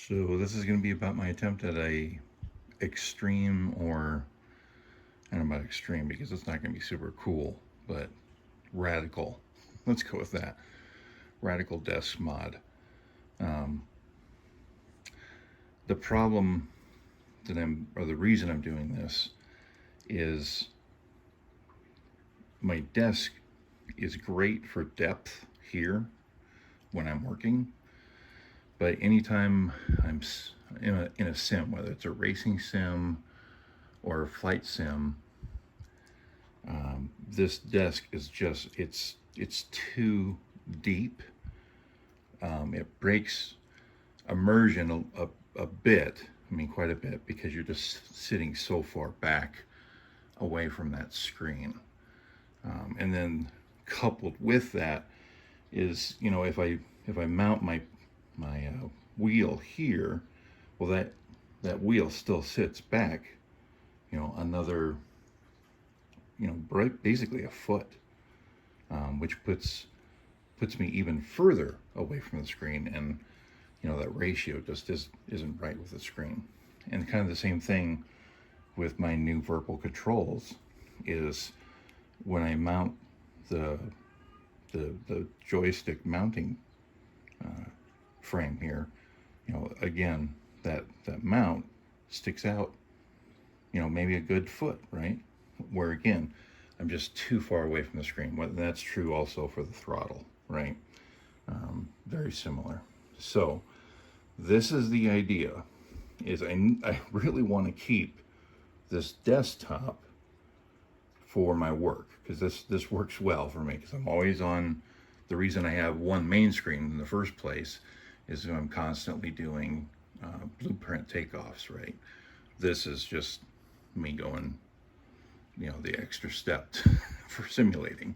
So this is going to be about my attempt at a extreme, or I don't know about extreme because it's not going to be super cool, but radical. Let's go with that. Radical desk mod. Um, the problem or the reason I'm doing this is my desk is great for depth here when I'm working, but anytime I'm in a sim, whether it's a racing sim or a flight sim, this desk is just it's too deep. It breaks immersion a bit. I mean, quite a bit, because you're just sitting so far back away from that screen. And then coupled with that is, if I mount my wheel here, well, that wheel still sits back, another, basically a foot, which puts me even further away from the screen, and that ratio just isn't right with the screen. And kind of the same thing with my new Virpil controls is when I mount the joystick mounting frame here, again, that mount sticks out, maybe a good foot, right? Where again, I'm just too far away from the screen. Well, that's true also for the throttle, right? Very similar. So this is the idea, is I really want to keep this desktop for my work, because this works well for me, because I'm always on. The reason I have one main screen in the first place is I'm constantly doing blueprint takeoffs, right? This is just me going, the extra step for simulating.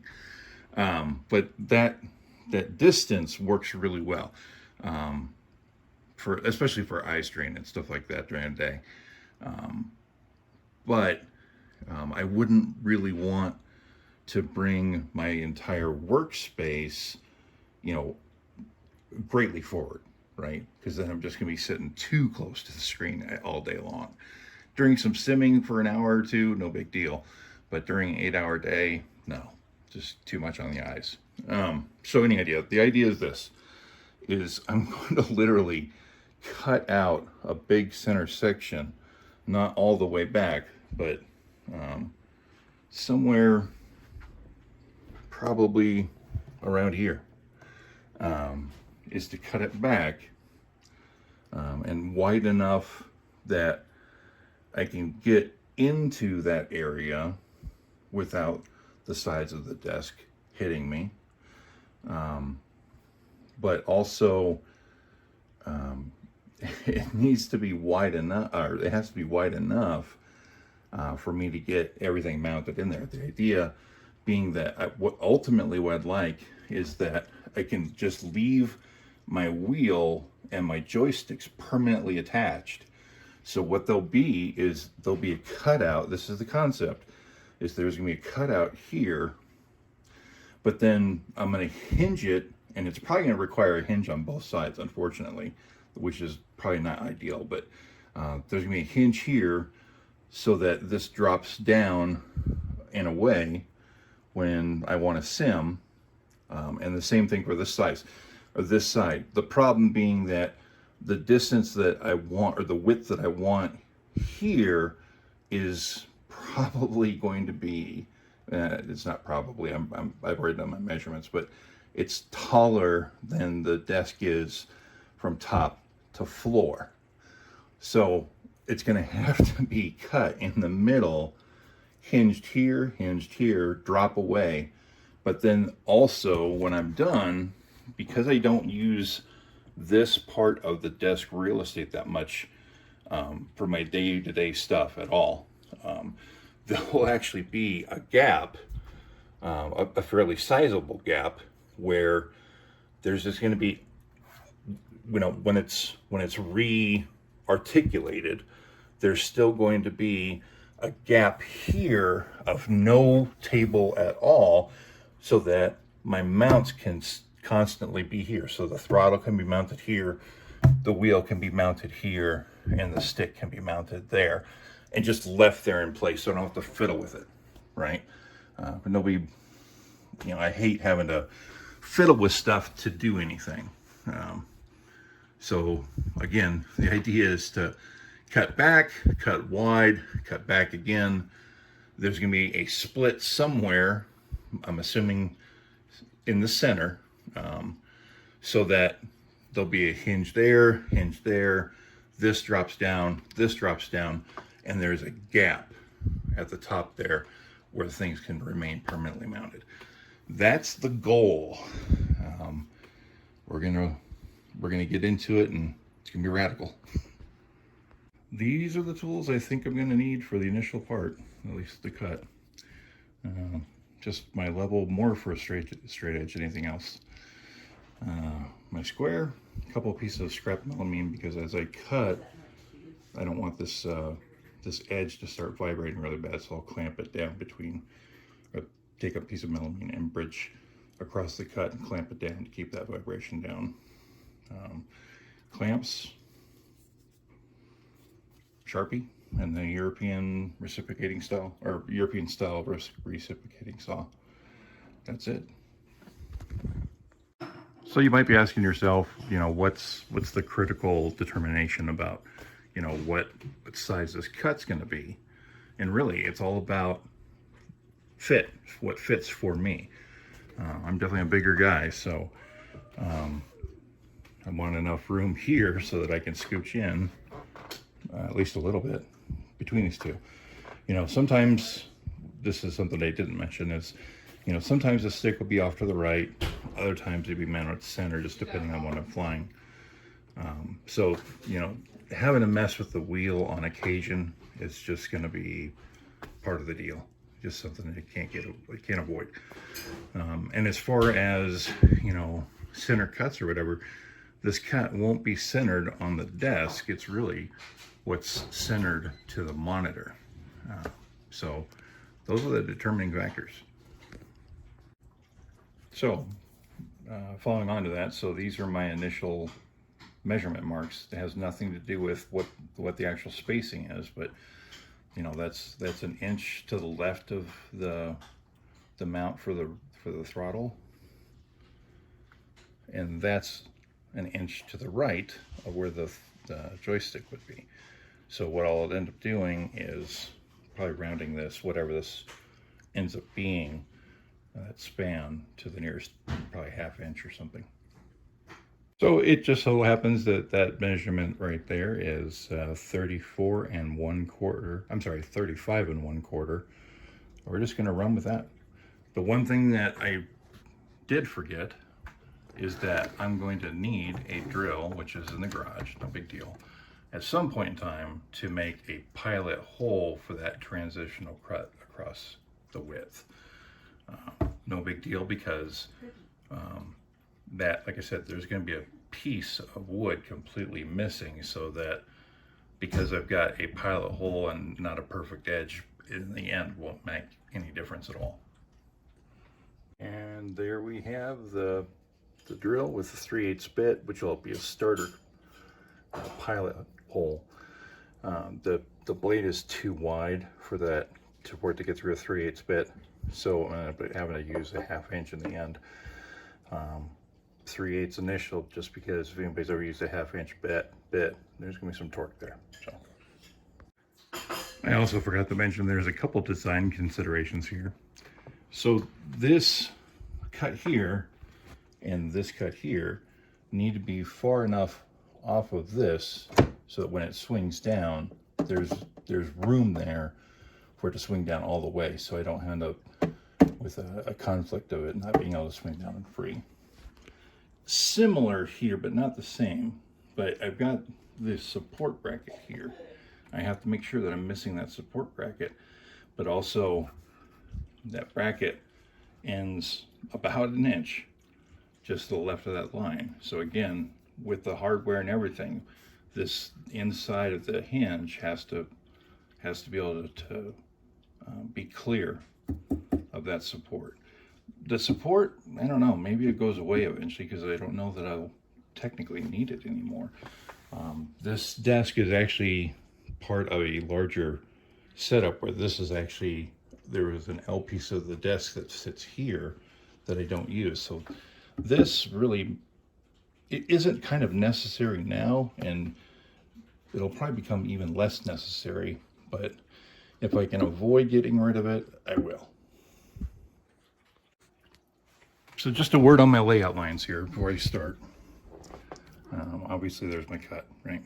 But that distance works really well, for especially for eye strain and stuff like that during the day. But I wouldn't really want to bring my entire workspace, greatly forward, right? Because then I'm just going to be sitting too close to the screen all day long. During some simming for an hour or two, no big deal. But during an 8-hour day, no, just too much on the eyes. So any idea? The idea is this: is I'm going to literally cut out a big center section, not all the way back, but somewhere probably around here, is to cut it back, and wide enough that I can get into that area without the sides of the desk hitting me. But also, it needs to be wide enough, or it has to be wide enough for me to get everything mounted in there. The idea being that what I'd like is that I can just leave my wheel and my joysticks permanently attached. So what there'll be a cutout. This is the concept: is there's gonna be a cutout here, but then I'm gonna hinge it, and it's probably gonna require a hinge on both sides, unfortunately, which is probably not ideal. But there's gonna be a hinge here, so that this drops down in a way when I want to sim, and the same thing for this side. The problem being that the distance that I want, or the width that I want here, is probably going to be, it's not probably, I've already done my measurements, but it's taller than the desk is from top to floor. So it's going to have to be cut in the middle, hinged here, drop away. But then also, when I'm done, because I don't use this part of the desk real estate that much for my day-to-day stuff at all, there will actually be a gap, a fairly sizable gap, where there's just going to be, when it's re-articulated, there's still going to be a gap here of no table at all, so that my mounts can constantly be here. So the throttle can be mounted here, the wheel can be mounted here and the stick can be mounted there and just left there in place so I don't have to fiddle with it, right? But nobody, I hate having to fiddle with stuff to do anything. So again, the idea is to cut back, cut wide, cut back again. There's going to be a split somewhere, I'm assuming in the center, so that there'll be a hinge there, this drops down, and there's a gap at the top there where things can remain permanently mounted. That's the goal. We're gonna get into it, and it's gonna be radical. These are the tools I think I'm gonna need for the initial part, at least the cut. Just my level more for a straight edge than anything else. My square, a couple of pieces of scrap melamine, because as I cut, I don't want this this edge to start vibrating really bad, so I'll clamp it down between, or take a piece of melamine and bridge across the cut and clamp it down to keep that vibration down. Clamps, Sharpie, and the European reciprocating style, or European style reciprocating saw. That's it. So you might be asking yourself, what's the critical determination about, what size this cut's going to be? And really, it's all about fit, what fits for me. I'm definitely a bigger guy, so I want enough room here so that I can scooch in at least a little bit between these two. Sometimes, this is something I didn't mention, is sometimes the stick will be off to the right, other times it'll be mounted at the center, just depending on what I'm flying. So, having to mess with the wheel on occasion is just going to be part of the deal. Just something that you can't avoid. And as far as, center cuts or whatever, this cut won't be centered on the desk. It's really what's centered to the monitor. So those are the determining factors. So following on to that, so these are my initial measurement marks. It has nothing to do with what the actual spacing is, but that's an inch to the left of the mount for the throttle, and that's an inch to the right of where the joystick would be. So what I'll end up doing is probably rounding this, whatever this ends up being, that span, to the nearest probably half inch or something. So it just so happens that measurement right there is 35 1/4. We're just going to run with that. The one thing that I did forget is that I'm going to need a drill, which is in the garage, no big deal, at some point in time, to make a pilot hole for that transitional cut across the width. No big deal, because that, like I said, there's going to be a piece of wood completely missing, so that because I've got a pilot hole and not a perfect edge, in the end won't make any difference at all. And there we have the drill with the 3/8 bit, which will be a starter pilot hole. The blade is too wide for it to get through a 3/8 bit, so I'm having to use a 1/2 inch in the end. 3/8 initial, just because if anybody's ever used a 1/2 inch bit, there's gonna be some torque there. So I also forgot to mention there's a couple design considerations here. So this cut here and this cut here need to be far enough off of this so that when it swings down, there's room there for it to swing down all the way, so I don't end up with a conflict of it not being able to swing down and free. Similar here, but not the same, but I've got this support bracket here. I have to make sure that I'm missing that support bracket, but also that bracket ends about an inch just to the left of that line. So again, with the hardware and everything, this inside of the hinge has to be able to be clear of that support. The support, I don't know, maybe it goes away eventually, because I don't know that I'll technically need it anymore. This desk is actually part of a larger setup where this is actually, there is an L piece of the desk that sits here that I don't use. So this really, it isn't kind of necessary now, and it'll probably become even less necessary, but if I can avoid getting rid of it, I will. So just a word on my layout lines here before I start. Obviously there's my cut, right?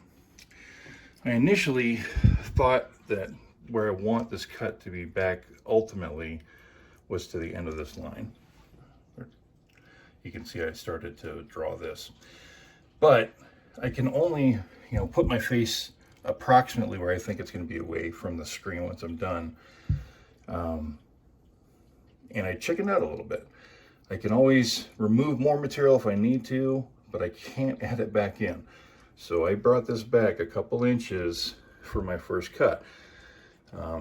I initially thought that where I want this cut to be back ultimately was to the end of this line. You can see I started to draw this, but I can only, put my face approximately where I think it's going to be away from the screen once I'm done. And I chickened out a little bit. I can always remove more material if I need to, but I can't add it back in. So I brought this back a couple inches for my first cut.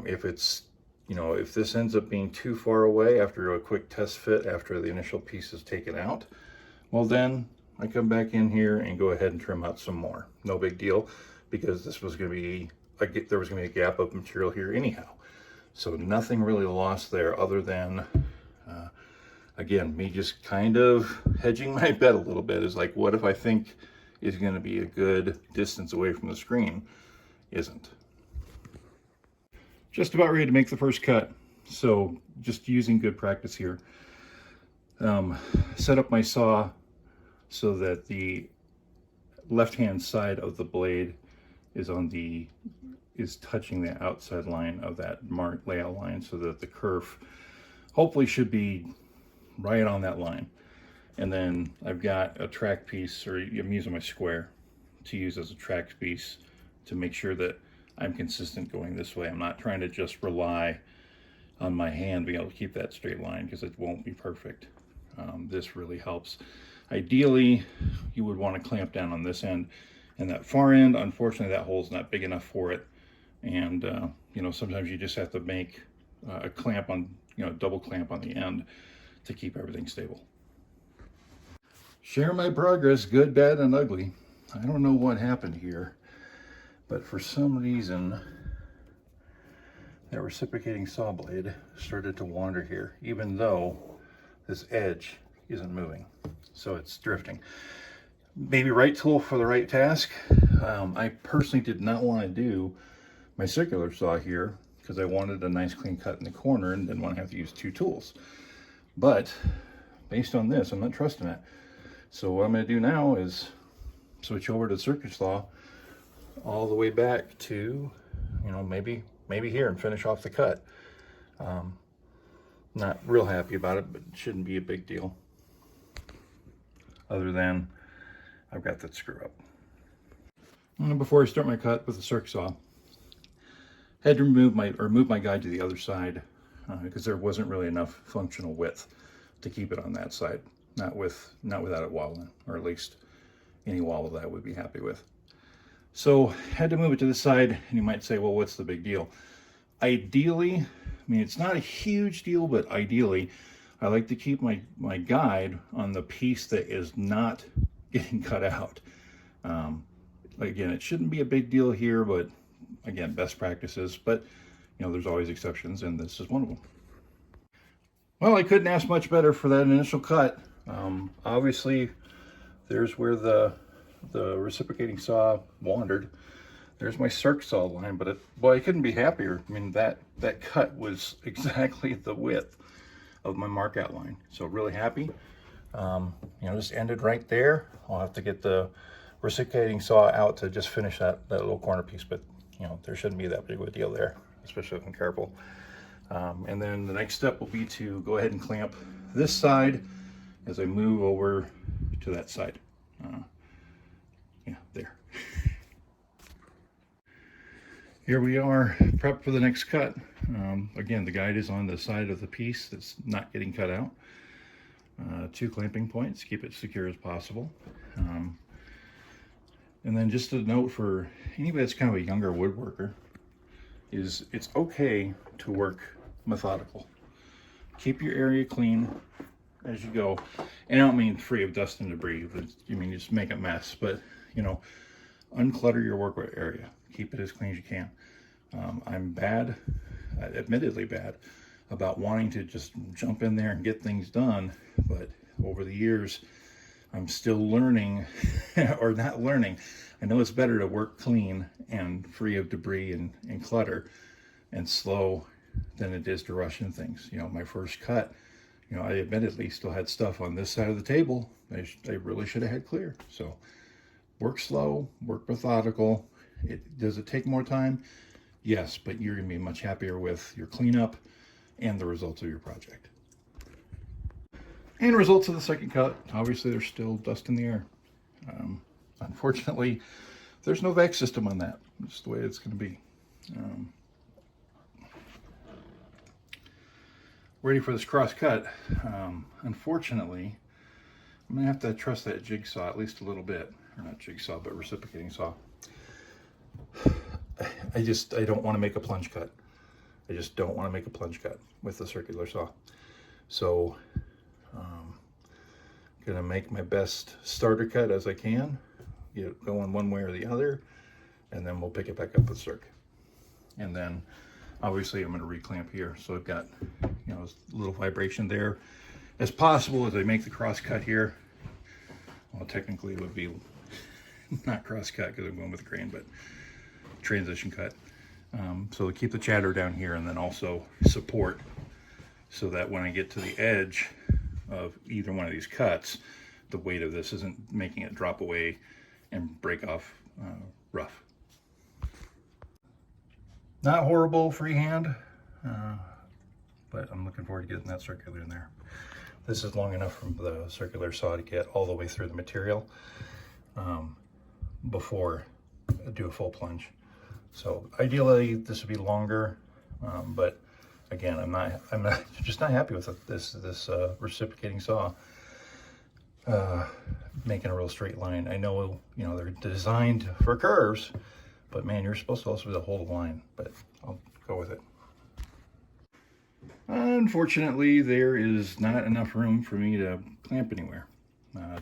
If it's, if this ends up being too far away after a quick test fit, after the initial piece is taken out, well then I come back in here and go ahead and trim out some more. No big deal, because this was going to be, there was going to be a gap of material here anyhow. So nothing really lost there other than, again, me just kind of hedging my bet a little bit. Is like, what if I think is going to be a good distance away from the screen isn't. Just about ready to make the first cut. So just using good practice here. Set up my saw so that the left-hand side of the blade is touching the outside line of that marked layout line, so that the kerf hopefully should be right on that line. And then I've got a track piece, or I'm using my square to use as a track piece to make sure that I'm consistent going this way. I'm not trying to just rely on my hand being able to keep that straight line, because it won't be perfect. This really helps. Ideally, you would want to clamp down on this end, and that far end, unfortunately, that hole's not big enough for it. And sometimes you just have to make a clamp on, double clamp on the end to keep everything stable. Share my progress, good, bad, and ugly. I don't know what happened here, but for some reason, that reciprocating saw blade started to wander here, even though this edge isn't moving. So it's drifting. Maybe right tool for the right task. I personally did not want to do my circular saw here because I wanted a nice clean cut in the corner and didn't want to have to use two tools. But based on this, I'm not trusting it. So what I'm going to do now is switch over to the circular saw all the way back to, maybe here, and finish off the cut. Not real happy about it, but it shouldn't be a big deal. Other than I've got that screw up. And before I start my cut with the circ saw, I had to move my guide to the other side because there wasn't really enough functional width to keep it on that side. Not without it wobbling, or at least any wobble that I would be happy with. So had to move it to the side, and you might say, well, what's the big deal? Ideally, it's not a huge deal, but ideally, I like to keep my guide on the piece that is not getting cut out. Again, it shouldn't be a big deal here, but again, best practices, but there's always exceptions, and this is one of them. Well, I couldn't ask much better for that initial cut. Obviously, there's where the reciprocating saw wandered. There's my circ saw line, but I couldn't be happier. That cut was exactly the width of my mark outline. So really happy. Just ended right there. I'll have to get the reciprocating saw out to just finish that little corner piece, but there shouldn't be that big of a deal there, especially if I'm careful. And then the next step will be to go ahead and clamp this side as I move over to that side. There. Here we are, prepped for the next cut. Again, the guide is on the side of the piece that's not getting cut out. 2 clamping points, keep it secure as possible. And then just a note for anybody that's kind of a younger woodworker, is it's okay to work methodical. Keep your area clean as you go. And I don't mean free of dust and debris, but just make a mess. But unclutter your work area. Keep it as clean as you can. I'm bad, admittedly bad, about wanting to just jump in there and get things done, but over the years, I'm still learning, or not learning. I know it's better to work clean and free of debris and clutter and slow than it is to rush in things. You know, my first cut, you know, I admittedly still had stuff on this side of the table I really should have had clear. So work slow, work methodical. Does it take more time? Yes, but you're gonna be much happier with your cleanup and the results of your project. And results of the second cut, obviously there's still dust in the air. Unfortunately, there's no vac system on that. It's the way it's going to be. Ready for this cross cut. Unfortunately, I'm going to have to trust that jigsaw at least a little bit. Or not jigsaw, but reciprocating saw. I don't want to make a plunge cut. I just don't want to make a plunge cut with the circular saw. So, gonna make my best starter cut as I can, get it going one way or the other, and then we'll pick it back up with circ. And then obviously I'm gonna reclamp here, so I've got, you know, a little vibration there as possible as I make the cross cut here. Well, technically it would be not cross cut because I'm going with the grain, but transition cut. So to keep the chatter down here, and then also support so that when I get to the edge of either one of these cuts, the weight of this isn't making it drop away and break off rough. Not horrible freehand, but I'm looking forward to getting that circular in there. This is long enough from the circular saw to get all the way through the material before I do a full plunge. So ideally this would be longer, but again, I'm just not happy with this reciprocating saw making a real straight line. I know, you know, they're designed for curves, but man, you're supposed to also be able to hold a line, but I'll go with it. Unfortunately, there is not enough room for me to clamp anywhere. I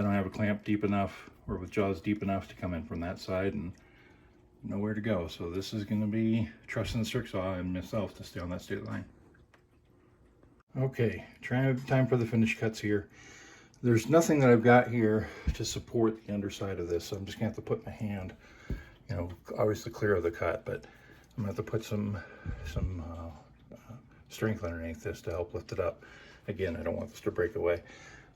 don't have a clamp deep enough or with jaws deep enough to come in from that side, and nowhere to go. So this is going to be trusting the circ saw and myself to stay on that straight line. Okay, time for the finish cuts here. There's nothing that I've got here to support the underside of this, so I'm just gonna have to put my hand, you know, obviously clear of the cut, but I'm gonna have to put some strength underneath this to help lift it up. Again, I don't want this to break away.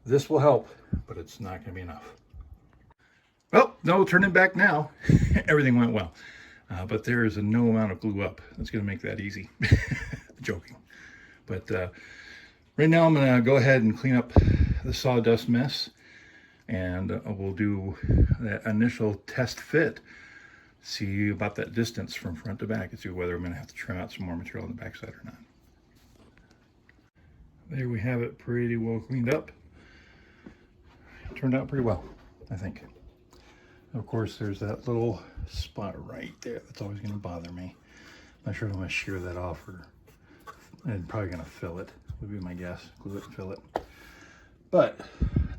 This will help, but it's not gonna be enough. Well, no turning back now. Everything went well. But there is no amount of glue up that's going to make that easy. Joking. But right now I'm going to go ahead and clean up the sawdust mess. And we'll do that initial test fit. See about that distance from front to back and see whether I'm going to have to trim out some more material on the backside or not. There we have it, pretty well cleaned up. Turned out pretty well, I think. Of course, there's that little spot right there that's always going to bother me. Not sure if I'm going to shear that off, or I'm probably going to fill it, would be my guess. Glue it and fill it. But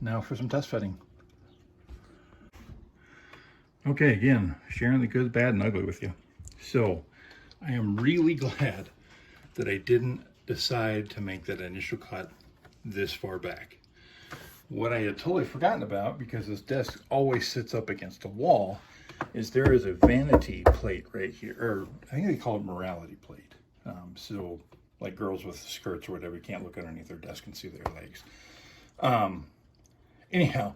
now for some test fitting. Okay, again, sharing the good, bad, and ugly with you. So I am really glad that I didn't decide to make that initial cut this far back. What I had totally forgotten about, because this desk always sits up against a wall, is there is a vanity plate right here, or I think they call it morality plate. So like girls with skirts or whatever, you can't look underneath their desk and see their legs. Anyhow,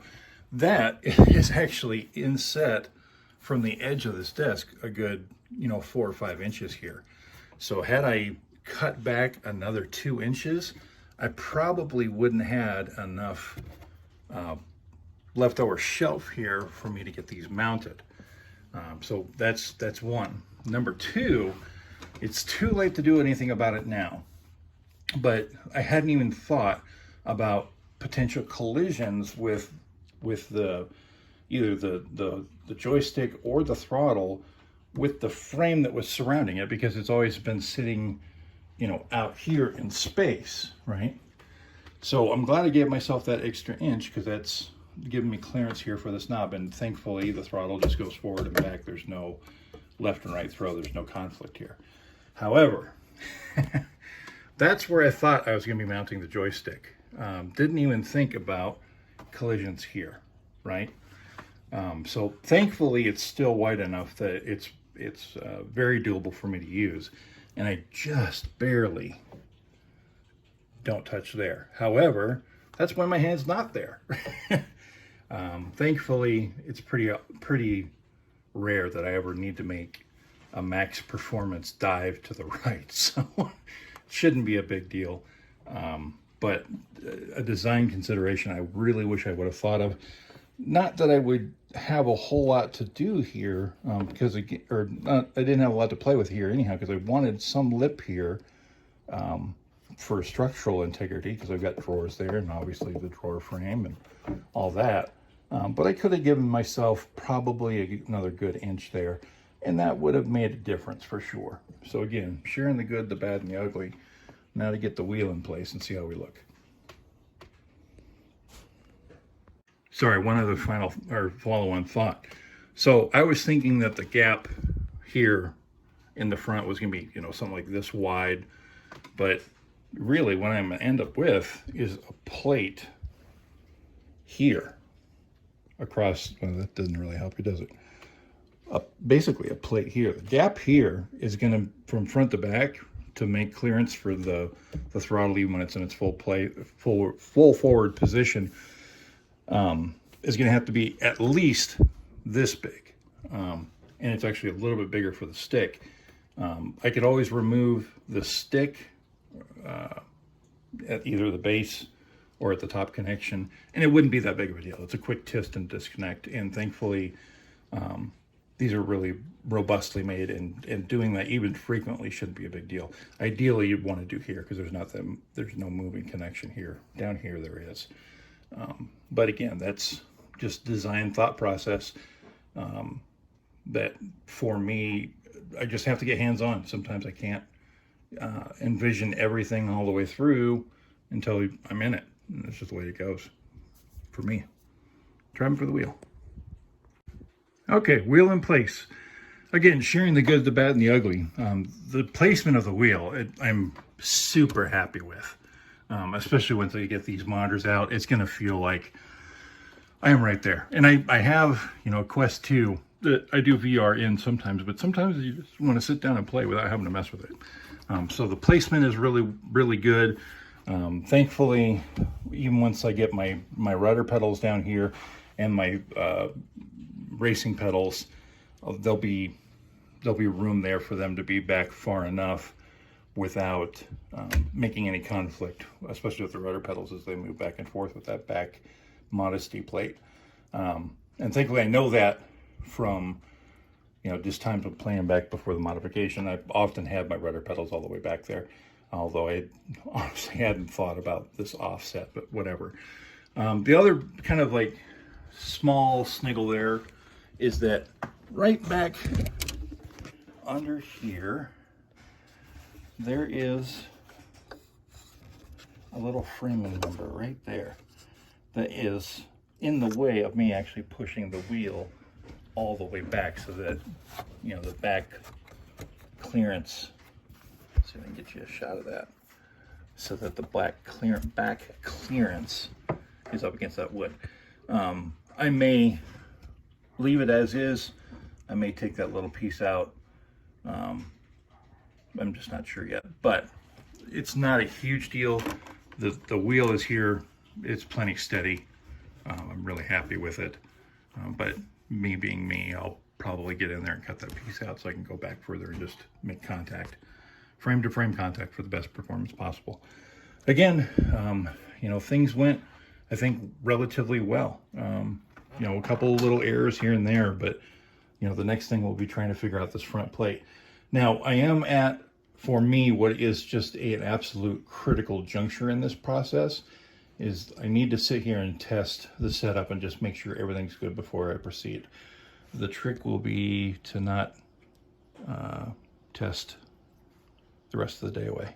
that is actually inset from the edge of this desk a good, 4 or 5 inches here. So had I cut back another 2 inches, I probably wouldn't had enough leftover shelf here for me to get these mounted. So that's one. Number two, it's too late to do anything about it now, but I hadn't even thought about potential collisions with the either the joystick or the throttle with the frame that was surrounding it, because it's always been sitting, out here in space, right? So I'm glad I gave myself that extra inch, because that's giving me clearance here for this knob, and thankfully the throttle just goes forward and back. There's no left and right throw. There's no conflict here. However, that's where I thought I was going to be mounting the joystick. Didn't even think about collisions here, right? So thankfully it's still wide enough that it's very doable for me to use, and I just barely don't touch there. However, that's when my hand's not there. Thankfully, it's pretty rare that I ever need to make a max performance dive to the right, so it shouldn't be a big deal. But a design consideration I really wish I would have thought of. Not that I would have a whole lot to do here, because I didn't have a lot to play with here anyhow, because I wanted some lip here for structural integrity, because I've got drawers there, and obviously the drawer frame and all that. But I could have given myself probably another good inch there, and that would have made a difference for sure. So again, sharing the good, the bad, and the ugly. Now to get the wheel in place and see how we look. Sorry, one other final or follow-on thought. So I was thinking that the gap here in the front was going to be, you know, something like this wide, but really what I'm going to end up with is a plate here across. Well, that doesn't really help you, does it? Basically a plate here. The gap here is going to, from front to back, to make clearance for the throttle even when it's in its full forward position, is going to have to be at least this big, and it's actually a little bit bigger for the stick. I could always remove the stick at either the base or at the top connection, and it wouldn't be that big of a deal. It's a quick twist and disconnect, and thankfully these are really robustly made, and doing that even frequently shouldn't be a big deal. Ideally, you'd want to do here because there's no moving connection here. Down here there is, but again, that's just design thought process that for me, I just have to get hands-on. Sometimes I can't envision everything all the way through until I'm in it. And that's just the way it goes for me. Driving for the wheel. Okay, wheel in place. Again, sharing the good, the bad, and the ugly. The placement of the wheel, I'm super happy with. Especially once I get these monitors out, it's going to feel like I am right there. And I have, you know, a Quest 2 that I do VR in sometimes, but sometimes you just want to sit down and play without having to mess with it. So the placement is really, really good. Thankfully, even once I get my rudder pedals down here and my racing pedals, there'll be room there for them to be back far enough without making any conflict, especially with the rudder pedals as they move back and forth with that back modesty plate. And thankfully I know that from, you know, just times of playing back before the modification. I've often had my rudder pedals all the way back there, although I honestly hadn't thought about this offset, but whatever. The other kind of like small sniggle there is that right back under here, there is a little framing member right there that is in the way of me actually pushing the wheel all the way back, so that, you know, the back clearance, let's see if I can get you a shot of that, so that the back clearance is up against that wood. I may leave it as is. I may take that little piece out. I'm just not sure yet, but it's not a huge deal. The wheel is here. It's plenty steady. I'm really happy with it. But me being me, I'll probably get in there and cut that piece out so I can go back further and just make contact, frame to frame contact, for the best performance possible. Again, you know, things went, I think, relatively well. You know, a couple of little errors here and there, but you know, the next thing we'll be trying to figure out this front plate. Now, I am at, for me, what is just an absolute critical juncture in this process is I need to sit here and test the setup and just make sure everything's good before I proceed. The trick will be to not test the rest of the day away.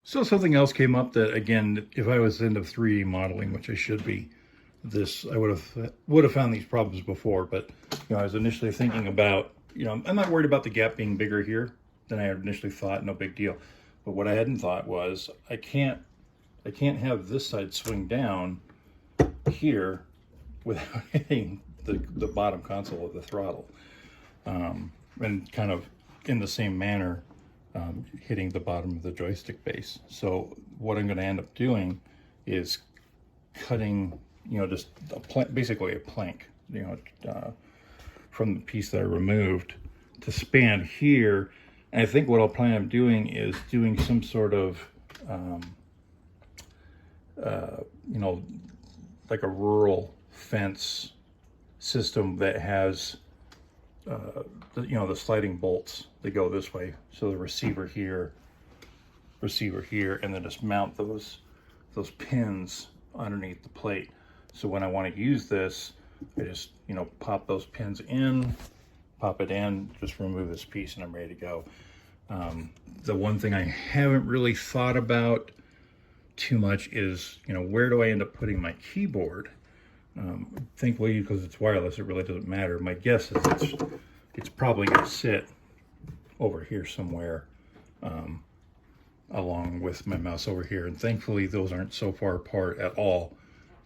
So something else came up that, again, if I was into 3D modeling, which I should be, this, I would have found these problems before, but I was initially thinking about, I'm not worried about the gap being bigger here than I initially thought, no big deal. But what I hadn't thought was I can't have this side swing down here without hitting the bottom console of the throttle, and kind of in the same manner hitting the bottom of the joystick base. So what I'm going to end up doing is cutting, just basically a plank, from the piece that I removed to span here. And I think what I'll plan on doing is doing some sort of, like a rural fence system that has, the sliding bolts that go this way. So the receiver here, and then just mount those pins underneath the plate. So when I want to use this, I just, pop those pins in, pop it in, just remove this piece, and I'm ready to go. The one thing I haven't really thought about too much is, where do I end up putting my keyboard? Thankfully, because it's wireless, it really doesn't matter. My guess is it's probably going to sit over here somewhere, along with my mouse over here. And thankfully, those aren't so far apart at all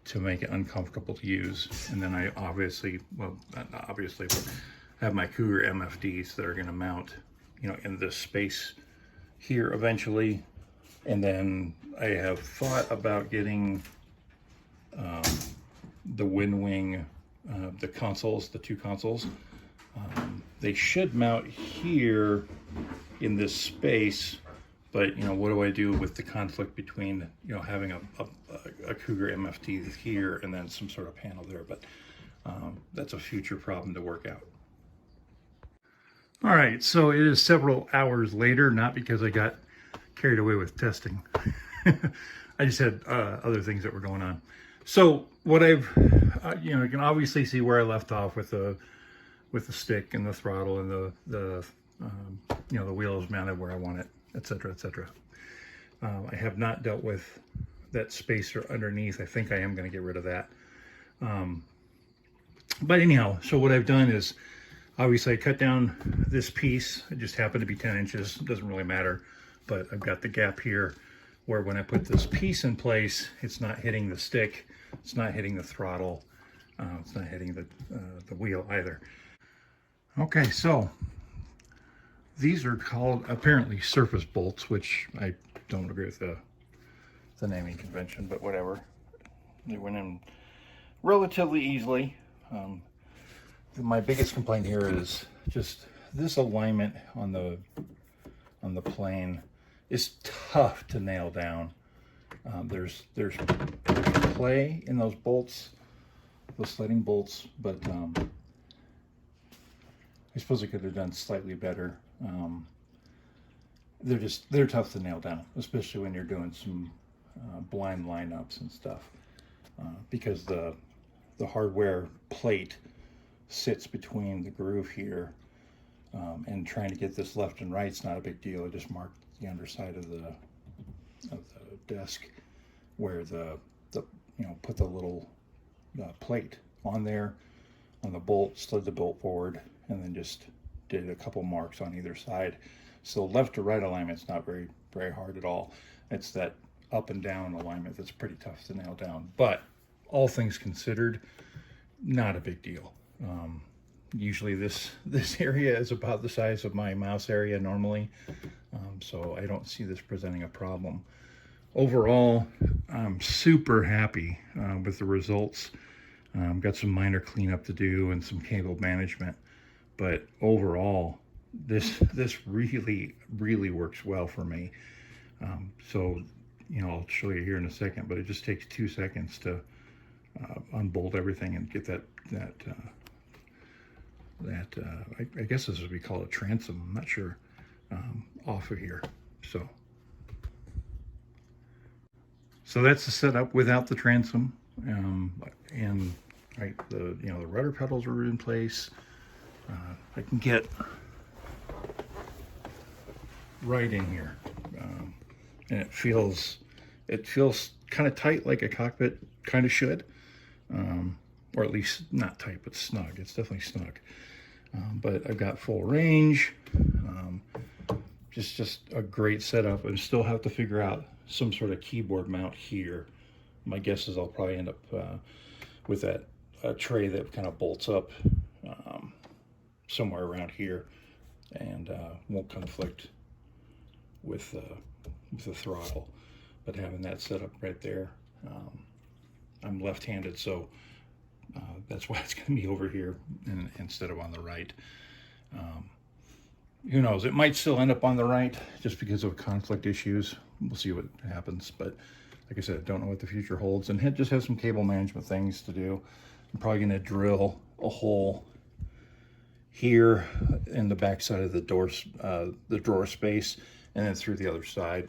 to make it uncomfortable to use. And then I obviously, well, not obviously, but have my Cougar MFDs that are going to mount, in this space here eventually. And then I have thought about getting the WinWing, the consoles, the two consoles. They should mount here in this space, but what do I do with the conflict between having a Cougar MFD here and then some sort of panel there? But that's a future problem to work out. All right, so it is several hours later, not because I got carried away with testing. I just had other things that were going on. So what I've, you can obviously see where I left off with the stick and the throttle and the wheel is mounted where I want it, etc., etc. I have not dealt with that spacer underneath. I think I am going to get rid of that. But anyhow, so what I've done is, obviously I cut down this piece. It just happened to be 10 inches. It doesn't really matter. But I've got the gap here where when I put this piece in place, it's not hitting the stick. It's not hitting the throttle. It's not hitting the wheel either. Okay, so these are called apparently surface bolts, which I don't agree with the naming convention, but whatever. They went in relatively easily. My biggest complaint here is just this alignment on the plane is tough to nail down. There's play in those bolts, those sliding bolts, but I suppose I could have done slightly better. They're tough to nail down, especially when you're doing some blind lineups and stuff, because the hardware plate sits between the groove here, and trying to get this left and right is not a big deal. I just marked the underside of the desk where put the little plate on there on the bolt, slid the bolt forward, and then just did a couple marks on either side. So left to right alignment is not very hard at all. It's that up and down alignment that's pretty tough to nail down. But all things considered, not a big deal. Usually this area is about the size of my mouse area normally, so I don't see this presenting a problem. Overall, I'm super happy with the results. Got some minor cleanup to do and some cable management, but overall this really works well for me. So I'll show you here in a second, but it just takes 2 seconds to unbolt everything and get that I guess this is what we call a transom, I'm not sure, off of here. So that's the setup without the transom, and right, the rudder pedals are in place. I can get right in here, and it feels kind of tight, like a cockpit kind of should. or at least not tight, but snug. It's definitely snug. But I've got full range. Just a great setup, and still have to figure out some sort of keyboard mount here. My guess is I'll probably end up with that tray that kind of bolts up somewhere around here, and won't conflict with the throttle. But having that set up right there, I'm left-handed, so that's why it's going to be over here instead of on the right. Who knows? It might still end up on the right just because of conflict issues. We'll see what happens. But like I said, I don't know what the future holds, and just have some cable management things to do. I'm probably going to drill a hole here in the back side of the drawer space, and then through the other side,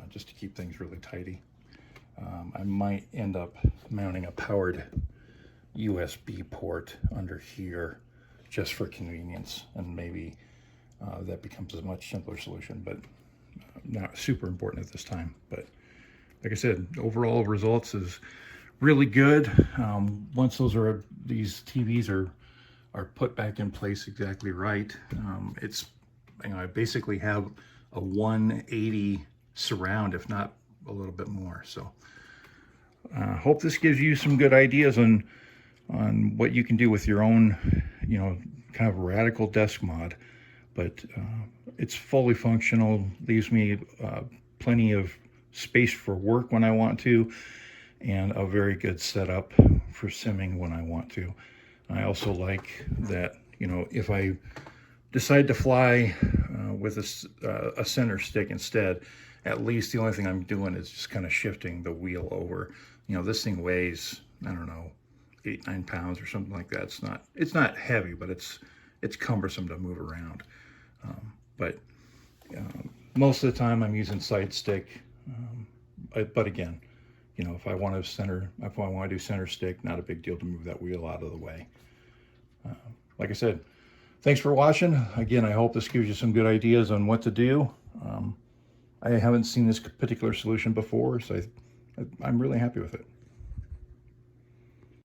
just to keep things really tidy. I might end up mounting a powered USB port under here just for convenience, and maybe that becomes a much simpler solution, but not super important at this time. But like I said, overall results is really good. Once these TVs are put back in place exactly right, it's, I basically have a 180 surround, if not a little bit more. So hope this gives you some good ideas on what you can do with your own, kind of radical desk mod. But it's fully functional, leaves me plenty of space for work when I want to, and a very good setup for simming when I want to. I also like that, if I decide to fly with a center stick instead, at least the only thing I'm doing is just kind of shifting the wheel over. This thing weighs, I don't know, 8-9 pounds or something like that. It's not heavy, but it's cumbersome to move around. But most of the time I'm using side stick. But again, if I want to do center stick, not a big deal to move that wheel out of the way. Like I said, thanks for watching. Again, I hope this gives you some good ideas on what to do. I haven't seen this particular solution before, so I'm really happy with it.